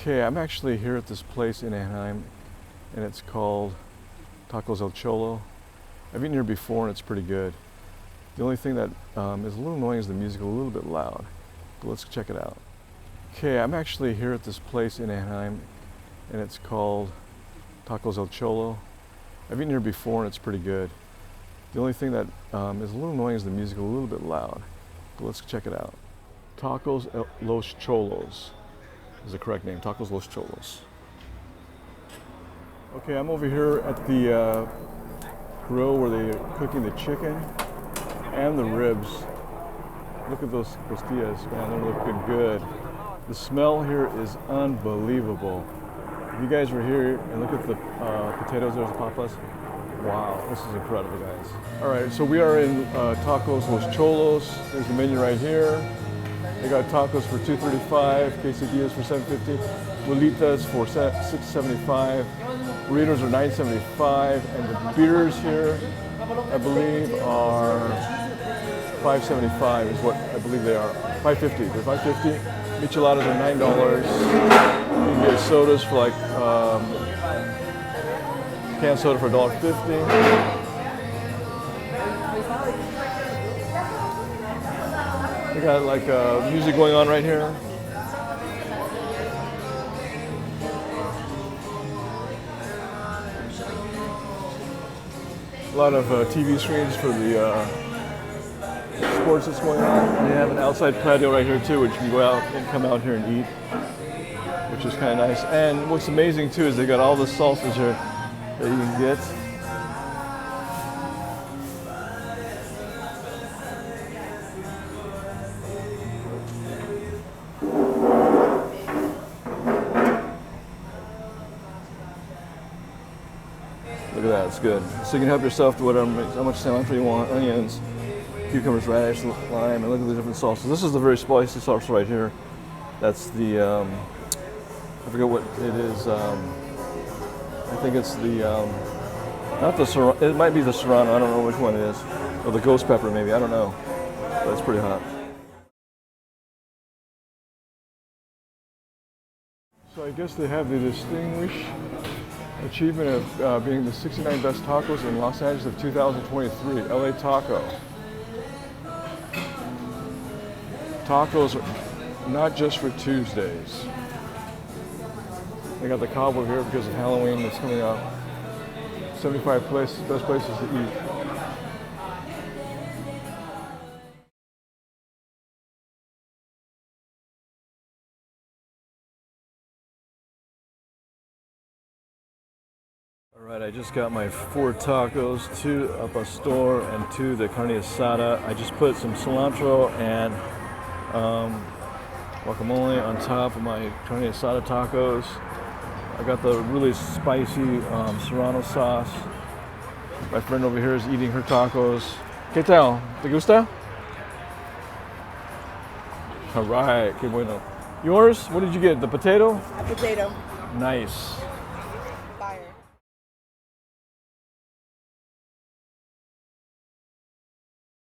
Okay, I'm actually here at this place in Anaheim, and it's called Tacos El Cholo. I've eaten here before, and it's pretty good. The only thing that is a little annoying is the music a little bit loud, but let's check it out. Okay, I'm actually here at this place in Anaheim, and it's called Tacos El Cholo. I've eaten here before, and it's pretty good. The only thing that is a little annoying is the music a little bit loud, but let's check it out. Los Cholos is the correct name, Tacos Los Cholos. Okay, I'm over here at the grill where they're cooking the chicken and the ribs. Look at those costillas, man, they're looking good. The smell here is unbelievable. If you guys were here and look at the potatoes, there's the papas. Wow, this is incredible, guys. All right, so we are in Tacos Los Cholos. There's the menu right here. They got tacos for $2.35, quesadillas for $7.50, bolitas for $6.75, burritos are $9.75, and the beers here, I believe, are $5.75 is what I believe they are. $5.50. They're $5.50. Micheladas are $9. You can get sodas for like canned soda for $1.50. We got like music going on right here. A lot of TV screens for the sports that's going on. And they have an outside patio right here too, which you can go out and come out here and eat, which is kind of nice. And what's amazing too is they got all the salsas here that you can get. Look at that, it's good. So you can help yourself to whatever, how much cilantro you want, onions, cucumbers, radish, lime, and look at the different sauces. This is the very spicy sauce right here. That's the, I forget what it is. I think it's the, not the serrano, it might be the serrano, I don't know which one it is. Or the ghost pepper maybe, I don't know. But it's pretty hot. So I guess they have the distinguished achievement of being the 69 best tacos in Los Angeles of 2023, LA Taco. Tacos are not just for Tuesdays. They got the cobbler here because of Halloween that's coming up. 75 best places to eat. All right, I just got my 4 tacos, 2 al pastor and 2 the carne asada. I just put some cilantro and guacamole on top of my carne asada tacos. I got the really spicy serrano sauce. My friend over here is eating her tacos. ¿Qué tal? ¿Te gusta? All right, qué bueno. Yours? What did you get? The potato? A potato. Nice.